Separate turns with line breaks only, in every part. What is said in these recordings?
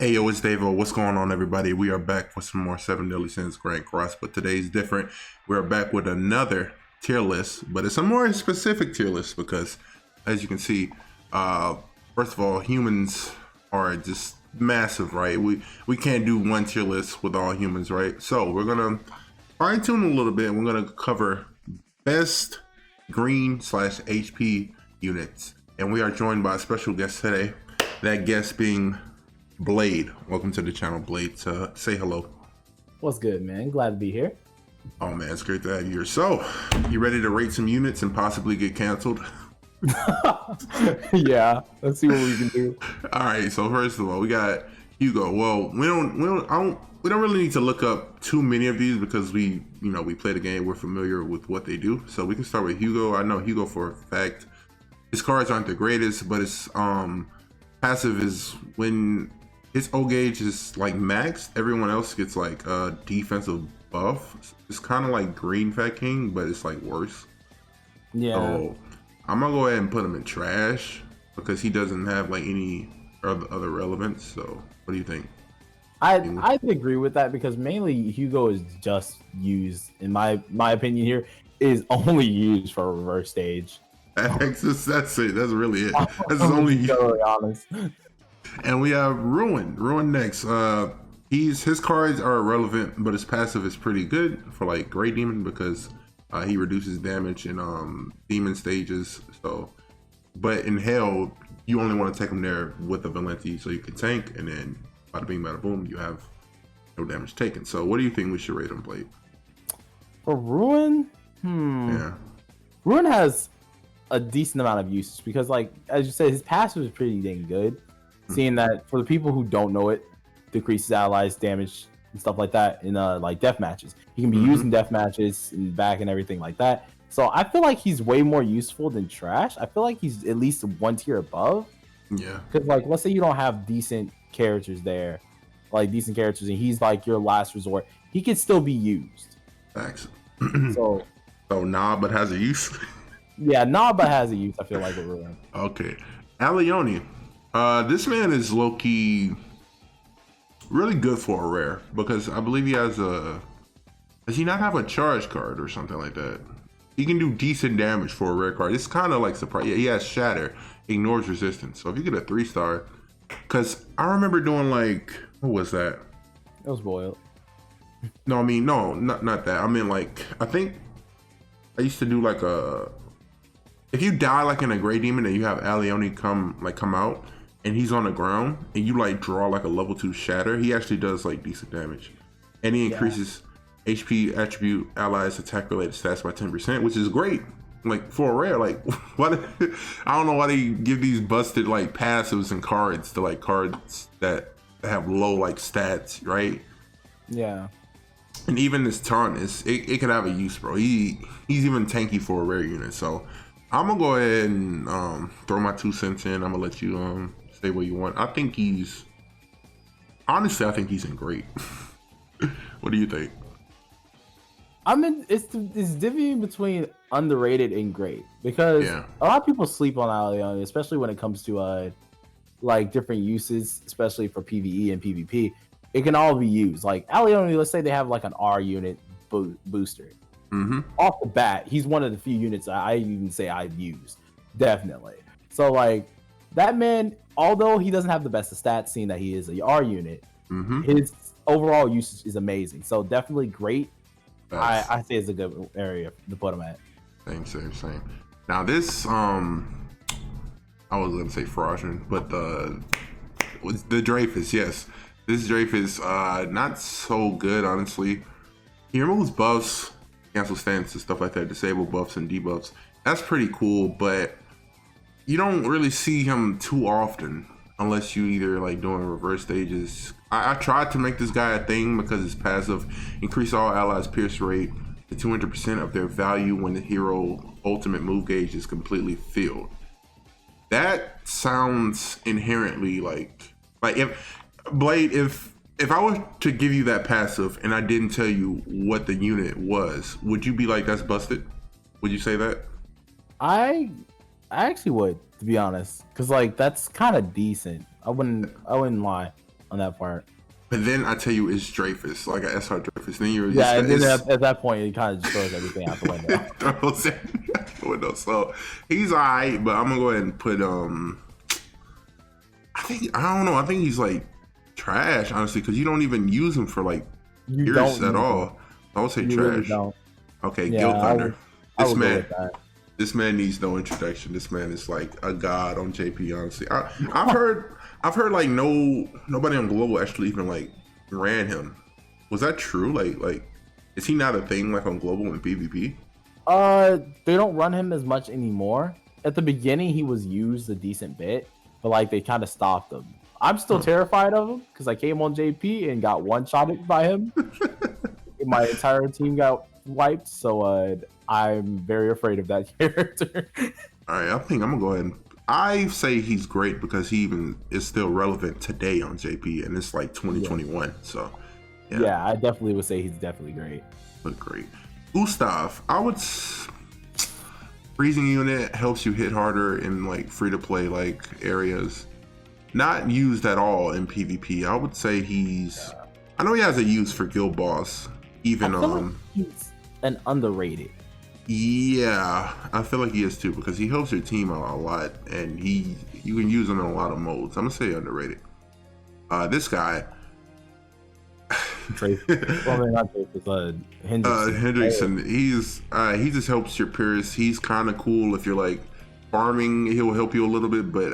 Hey yo, it's Davo. What's going on, everybody? We are back with some more Seven Deadly Sins GRANDCROSS, but today's different. We're back with another tier list, but it's a more specific tier list because, as you can see, first of all, humans are just massive, right? We can't do one tier list with all humans, right? So we're gonna fine tune a little bit, and we're gonna cover best green slash HP units, and we are joined by a special guest today. That guest being Blade. Welcome to the channel, Blade. Say hello.
What's good, man? Glad to be here.
Oh man, it's great to have you here. So, you ready to rate some units and possibly get canceled?
Yeah, let's see what we can do.
All right. So first of all, we got Hugo. Well, we don't really need to look up too many of these because we play the game. We're familiar with what they do. So we can start with Hugo. I know Hugo for a fact. His cards aren't the greatest, but his passive is when his O gauge is like maxed, everyone else gets like a defensive buff. It's kind of like Green Fat King, but it's like worse.
Yeah,
So I'm gonna go ahead and put him in trash because he doesn't have like any other relevance. So what do you think?
I'd agree with that because mainly Hugo is just used, in my opinion here, is only used for reverse stage.
That's it. That's really it. That's his
I'm
only.
totally honest.
And we have Ruin. Ruin next. His cards are irrelevant, but his passive is pretty good for like Great Demon because he reduces damage in demon stages. So, but in Hell, you only want to take him there with a Valenti so you can tank, and then bada bing, bada boom, you have no damage taken. So, what do you think we should rate him, Blade?
For Ruin,
Yeah.
Ruin has a decent amount of uses because, like as you said, his passive is pretty dang good. Seeing that for the people who don't know it, decreases allies damage and stuff like that in like death matches. He can be used in death matches in the back and everything like that. So I feel like he's way more useful than trash. I feel like he's at least one tier above.
Yeah.
Because like let's say you don't have decent characters there, like decent characters, and he's like your last resort, he can still be used.
Facts.
So
So nah, but has a use.
yeah, Naba has a use, I feel like, with Ruin.
Okay. Alioni. This man is low-key really good for a rare because I believe he has a. Does he not have a charge card or something like that? He can do decent damage for a rare card. It's kind of like surprise. Yeah, he has Shatter, ignores resistance. So if you get a 3-star, because I remember doing like what was that?
It was boiled.
No, I mean no, not that. I mean like I think I used to do like a. If you die like in a Grey Demon and you have Alioni come out and he's on the ground and you like draw like a level 2 Shatter, he actually does like decent damage. And he increases HP attribute allies attack related stats by 10%, which is great. Like for a rare, like what I don't know why they give these busted like passives and cards to like cards that have low like stats, right?
Yeah.
And even this taunt it could have a use, bro. He's even tanky for a rare unit. So I'm gonna go ahead and throw my 2 cents in. I'm gonna let you say what you want. I think he's in great. What do you think?
It's divvying between underrated and great because a lot of people sleep on Alioni, especially when it comes to like different uses, especially for PvE and PvP. It can all be used. Like Alioni, let's say they have like an R unit booster. Off the bat, he's one of the few units I even say I've used, definitely. So like that man, although he doesn't have the best of stats, seeing that he is a R unit, his overall usage is amazing. So definitely great. I say it's a good area to put him at.
Same. Now this I was gonna say fraudulent, but the Dreyfus, yes, this Dreyfus not so good honestly. He removes buffs, cancel stances, stuff like that, disable buffs and debuffs. That's pretty cool, but you don't really see him too often unless you either like doing reverse stages. I tried to make this guy a thing because his passive increase all allies pierce rate to 200% of their value when the hero ultimate move gauge is completely filled. That sounds inherently like if Blade, if I were to give you that passive and I didn't tell you what the unit was, would you be like, that's busted? Would you say that?
I actually would, to be honest, because like that's kind of decent. I wouldn't lie. on that part.
But then I tell you, it's Dreyfus, like an SR Dreyfus. Then you're
yeah, and then at that point, it kind of just throws everything out the
window. So he's alright, but I'm gonna go ahead and put I don't know. I think he's like trash, honestly, because you don't even use him for like years at all. I would say trash. Really okay, yeah, Guild Thunder. This man needs no introduction. This man is like a god on JP. Honestly, I've heard like nobody on Global actually even like ran him. Was that true? Like is he not a thing like on Global and PvP?
They don't run him as much anymore. At the beginning, he was used a decent bit, but like they kind of stopped him. I'm still terrified of him because I came on JP and got one-shotted by him. My entire team got wiped, so I'm very afraid of that character.
All right, I think I'm gonna go ahead and I say he's great because he even is still relevant today on JP, and it's like 2021. Yeah. So
yeah, I definitely would say he's definitely great.
But great, Gustav, I would. Freezing unit helps you hit harder in like free to play like areas. Not used at all in PvP. I would say he's. I know he has a use for Guild Boss. Even
like he's an underrated.
Yeah, I feel like he is too because he helps your team out a lot, and you can use him in a lot of modes. I'm gonna say underrated. This guy. Hendrickson. He just helps your peers. He's kind of cool if you're like farming. He'll help you a little bit, but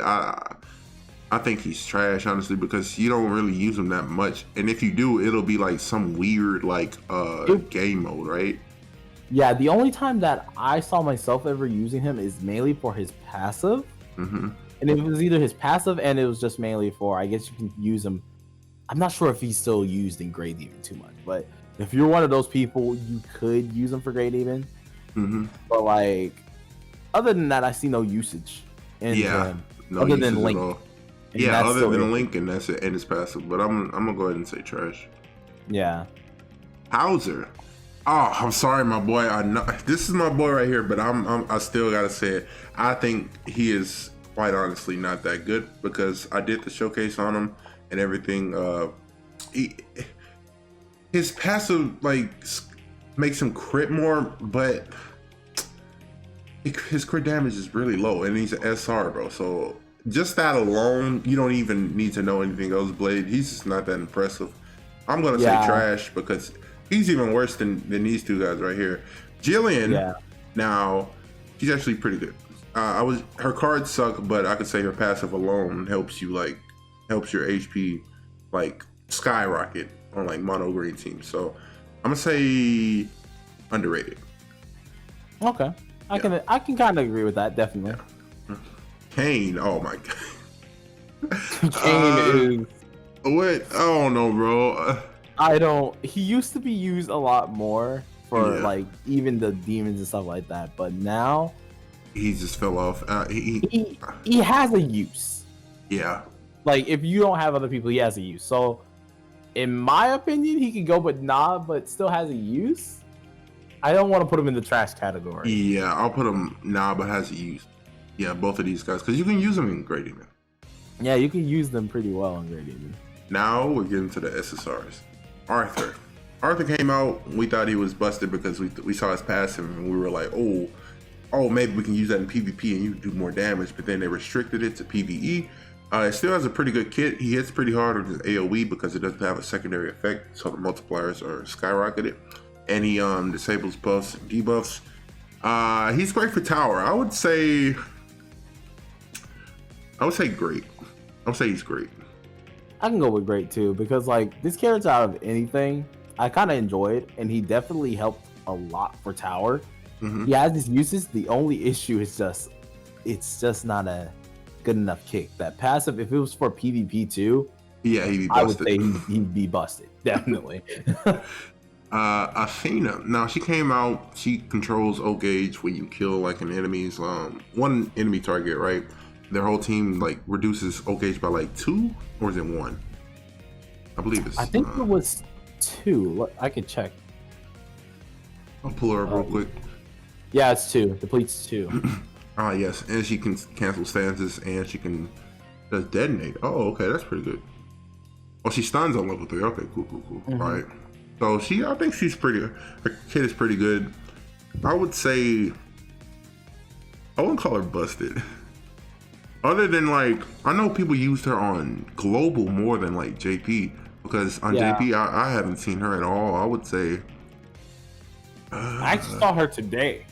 I think he's trash, honestly, because you don't really use him that much. And if you do, it'll be like some weird like game mode, right?
Yeah, the only time that I saw myself ever using him is mainly for his passive.
Mm-hmm.
And it was either his passive and it was just mainly for, I guess you can use him. I'm not sure if he's still used in Great Demon too much, but if you're one of those people, you could use him for Great Demon.
Mm-hmm.
But like, other than that, I see no usage in him.
No
other than Link.
Yeah, other than Link, and that's it, and it's passive. But I'm gonna go ahead and say trash.
Yeah.
Hauser. Oh, I'm sorry, my boy. I know this is my boy right here, but I still gotta say it. I think he is quite honestly not that good because I did the showcase on him and everything. His passive like makes him crit more, but his crit damage is really low, and he's an SR, bro. So just that alone, you don't even need to know anything else. Blade, he's just not that impressive. I'm gonna say trash because he's even worse than these two guys right here. Jillian, now she's actually pretty good. Her cards suck, but I could say her passive alone helps your HP like skyrocket on like mono green teams. So I'm gonna say underrated.
Okay, I can kind of agree with that, definitely.
Kane, oh my god.
Kane is
what? I don't know, bro.
He used to be used a lot more for like even the demons and stuff like that, but now
he just fell off.
He has a use.
Yeah.
Like if you don't have other people, he has a use. So in my opinion, he can go but still has a use. I don't want to put him in the trash category.
Yeah, I'll put him but has a use. Yeah, both of these guys, because you can use them in Great Demon.
Yeah, you can use them pretty well in Great Demon.
Now we're getting to the SSRs. Arthur came out. We thought he was busted because we saw his passive and we were like, oh, maybe we can use that in PvP and you can do more damage. But then they restricted it to PvE. It still has a pretty good kit. He hits pretty hard on his AoE because it doesn't have a secondary effect, so the multipliers are skyrocketed. And he disables buffs and debuffs. He's great for tower. I would say great. I would say he's great.
I can go with great too because like this character out of anything, I kind of enjoyed, and he definitely helped a lot for tower.
Mm-hmm.
He has his uses. The only issue is it's just not a good enough kick. That passive, if it was for PvP too,
he'd be busted.
I would say he'd be busted, definitely.
Athena. Now she came out. She controls O gauge when you kill like an enemy's one enemy target, right? Their whole team like reduces O gauge by like 2, or is it 1? I believe it's.
I think it was 2. I could check.
I'll pull her up real quick.
Yeah, it's 2. Depletes 2.
Yes, and she can cancel stances, and she can does detonate. Oh, okay, that's pretty good. Oh, she stuns on level 3. Okay, cool.
Mm-hmm.
All right. So I think she's pretty. Her kit is pretty good. I would say I wouldn't call her busted. Other than like, I know people used her on global more than like JP, because on JP I haven't seen her at all. I would say
I actually saw her today.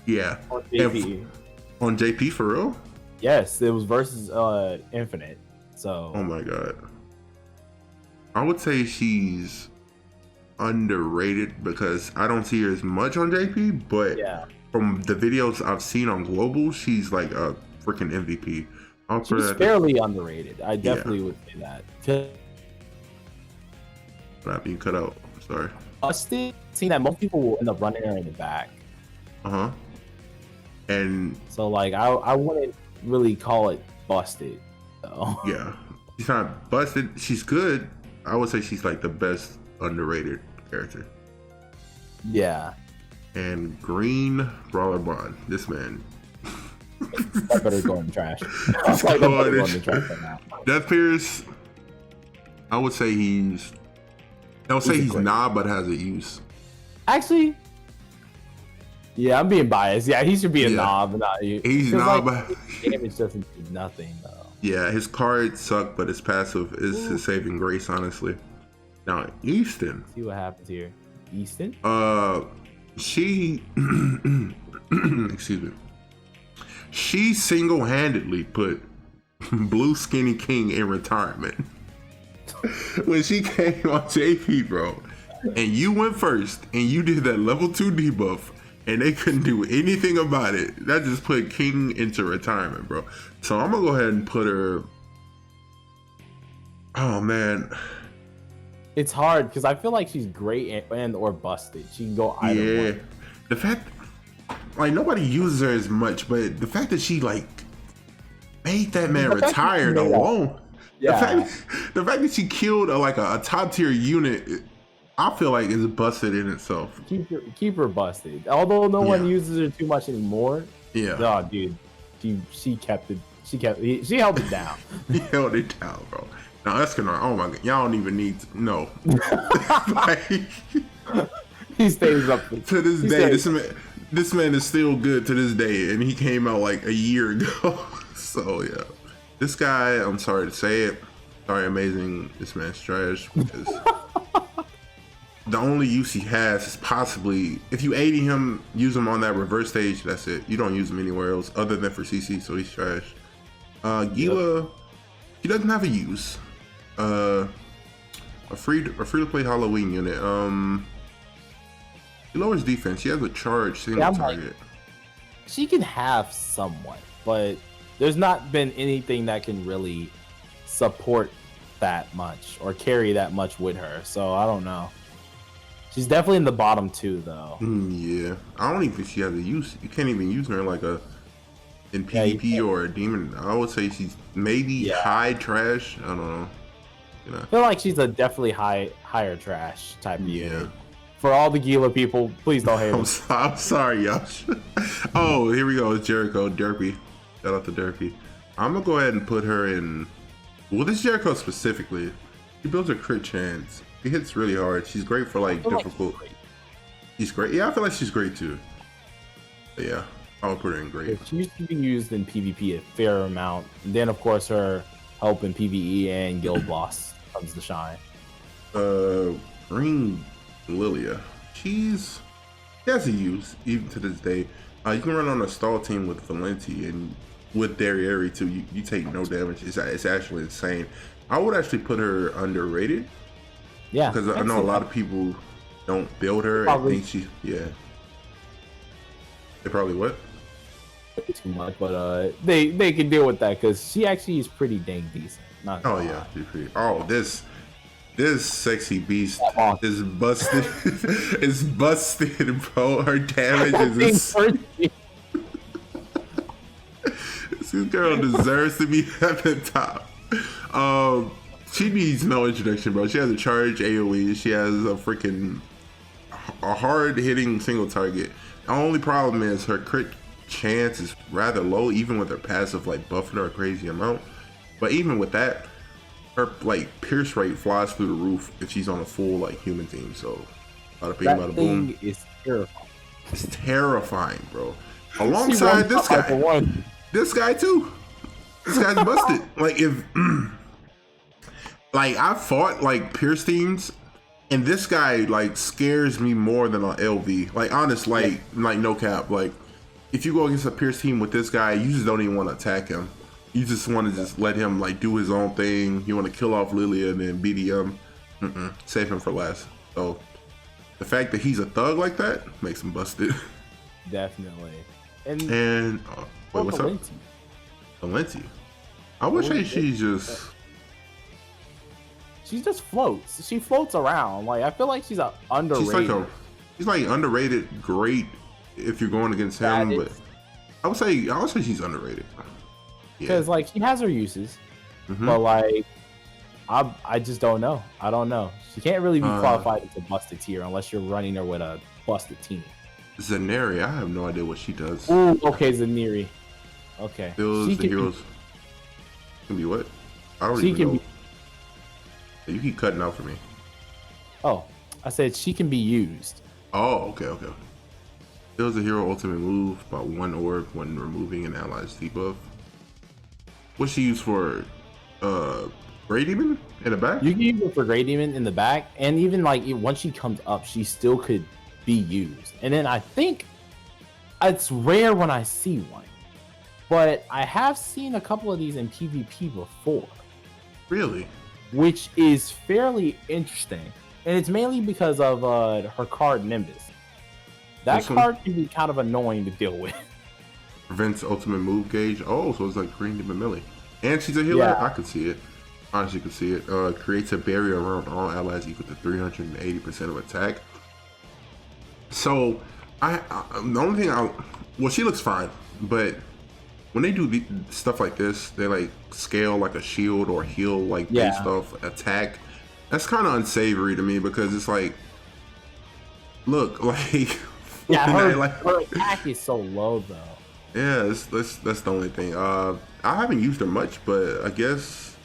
Yeah.
On JP.
On JP for real?
Yes, it was versus Infinite. So.
Oh my god. I would say she's underrated because I don't see her as much on JP, but from the videos I've seen on global, she's like a freaking MVP.
She's fairly underrated. I definitely would say that.
Not being cut out. Sorry.
Busted. Seeing that most people will end up running her in the back.
And
so like I wouldn't really call it busted. So.
Yeah, she's not busted. She's good. I would say she's like the best underrated character.
Yeah.
And Green Brawler Bond. This man.
I better go in the trash.
Death Pierce. I would say he's. I would say he's not, but has a use.
Actually. Yeah, I'm being biased. Yeah, he should be a knob, not you.
He's knob.
Like, damage doesn't do nothing though.
Yeah, his cards suck, but his passive is his saving grace, honestly. Now, Easton.
See what happens here. Easton?
She excuse me. She single-handedly put Blue Skinny King in retirement. When she came on JP, bro. And you went first and you did that level 2 debuff. And they couldn't do anything about it. That just put King into retirement, bro. So I'm gonna go ahead and put her. Oh man,
it's hard because I feel like she's great and or busted. She can go either way.
The fact, like nobody uses her as much, but the fact that she like made that man retired alone.
Yeah.
The fact that she killed a top tier unit. I feel like it's busted in itself.
Keep her busted. Although no one uses her too much anymore.
Yeah.
Oh, dude, she kept it. She held it down.
He held it down, bro. Now that's gonna. Oh my god, y'all don't even need to. No.
He stays up
to this day. This man is still good to this day, and he came out like a year ago. So yeah, this guy. I'm sorry to say it. Sorry, amazing. This man's trash because. The only use he has is possibly if you AD him, use him on that reverse stage. That's it. You don't use him anywhere else other than for CC, so he's trash. Gila, he doesn't have a use. A free to play Halloween unit. He lowers defense. She has a charge single target.
She can have somewhat, but there's not been anything that can really support that much or carry that much with her. So I don't know. She's definitely in the bottom 2, though.
Yeah, I don't even think she has a use. You can't even use her like in PvP or a demon. I would say she's maybe high trash. I don't know. You know.
I feel like she's a definitely higher trash type of unit. For all the Gila people, please don't hate us.
I'm sorry, y'all. Oh, here we go. It's Jericho. Derpy. Shout out to Derpy. I'm gonna go ahead and put her in. Well, this Jericho specifically, she builds a crit chance. She hits really hard. She's great for like difficult. She's great. Yeah, I feel like she's great too. But yeah, I'll put her in great.
She used to be used in PvP a fair amount. And then of course her help in PvE and Guild Boss comes to shine.
Green Lilia. She has a use even to this day. You can run on a stall team with Valenti and with Derriere too. You take no damage. It's actually insane. I would actually put her underrated.
Yeah,
because I know a lot of people don't build her and think she. Yeah, they probably what?
Too much, but they can deal with that because she actually is pretty dang decent. Not
yeah, she's pretty. Oh, this sexy beast is busted. It's busted, bro. Her damage is. This girl deserves to be at the top. She needs no introduction, bro. She has a charge AoE. She has a hard hitting single target. The only problem is her crit chance is rather low, even with her passive like buffing her a crazy amount. But even with that, her like pierce rate flies through the roof if she's on a full like human team. So bada bing,
That
bada
thing
boom.
is terrifying.
It's terrifying, bro.
She
Alongside
runs
this
up like a
guy,
one.
this guy too. This guy's busted. Like if like I fought like pierce teams, and this guy like scares me more than an LV. Like honest, like no cap. Like if you go against a pierce team with this guy, you just don't even want to attack him. You just want to just let him like do his own thing. You want to kill off Lilia and then BDM. Save him for last. So the fact that he's a thug like that makes him busted.
Definitely.
And wait, what's
Valenti?
up? Valenti. I wish she
just floats. She floats around. Like I feel like she's a underrated.
She's like underrated. Great if you're going against him, but I would say she's underrated.
Because like she has her uses, but like I just don't know. I don't know. She can't really be qualified as a busted tier unless you're running her with a busted team.
Zaneri, I have no idea what she does.
Ooh, okay, Zaneri. Okay.
Builds the heroes. Can be what? I don't even know. You keep cutting out for me.
Oh, I said she can be used.
Oh, okay. Builds a hero ultimate move by 1 orb when removing an ally's debuff. What's she used for? Grey Demon in the back?
You can use it for Grey Demon in the back, and even like once she comes up, she still could be used. And then I think it's rare when I see one, but I have seen a couple of these in PvP before.
Really?
Which is fairly interesting, and it's mainly because of her card Nimbus. That card can be kind of annoying to deal with.
Prevents ultimate move gauge. Oh, so it's like Green Demon Melee. And she's a healer. Yeah. I could see it. Honestly, could see it. Creates a barrier around all allies equal to 380% of attack. So, the only thing she looks fine, but when they do stuff like this, they like scale like a shield or heal like based off attack. That's kind of unsavory to me because it's like, look, like
her attack is so low though.
Yeah, that's the only thing. I haven't used her much, but I guess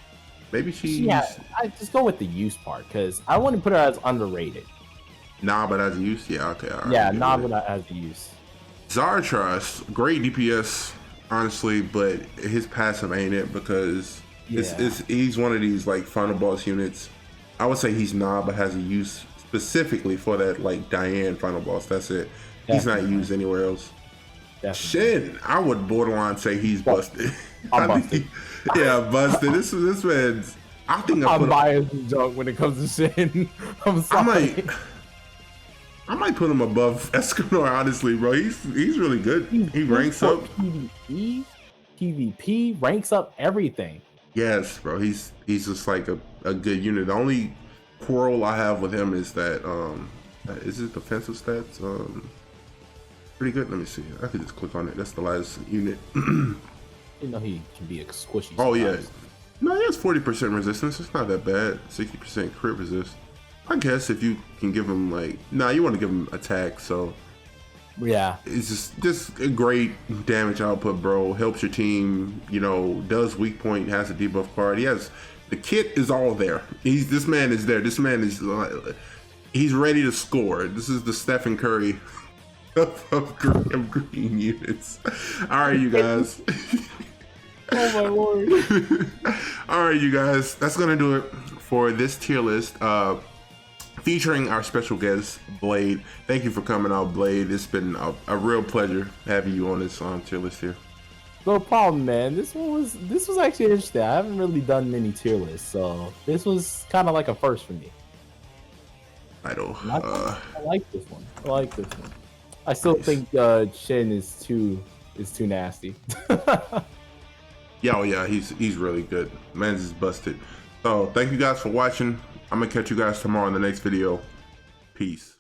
maybe
I just go with the use part because I wouldn't put her as underrated.
Nah, but as a use, yeah, okay.
But as a use.
Zarathos, great DPS, honestly, but his passive ain't it because he's one of these like final boss units. I would say he's but has a use specifically for that like Diane final boss. That's it. Definitely. He's not used anywhere else. Definitely. Shin, I would borderline say he's busted.
I'm busted.
Busted. This man's. I think
I'm biased and drunk when it comes to Shin. I'm sorry.
I might put him above Escanor, honestly, bro. He's really good. He ranks up
PvE, PvP, ranks up everything.
Yes, bro. He's just like a good unit. The only quarrel I have with him is that is his defensive stats pretty good. Let me see. I could just click on it. That's the last unit.
You know he can be a squishy.
Oh yeah. No, he has 40% resistance. It's not that bad. 60% crit resist. I guess if you can give him like, you want to give him attack. So
yeah,
it's just a great damage output, bro. Helps your team. You know, does weak point. Has a debuff card. He has the kit is all there. This man is there. This man is he's ready to score. This is the Stephen Curry of green units. All right, you guys.
Oh my lord.
All right, you guys. That's gonna do it for this tier list. Featuring our special guest, Blade. Thank you for coming out, Blade. It's been a real pleasure having you on this tier list here.
No problem, man. This was actually interesting. I haven't really done many tier lists, so this was kind of like a first for me.
I
like this one. I still think Shin is too nasty.
Yeah, he's really good. Man's is busted. So thank you guys for watching. I'm gonna catch you guys tomorrow in the next video. Peace.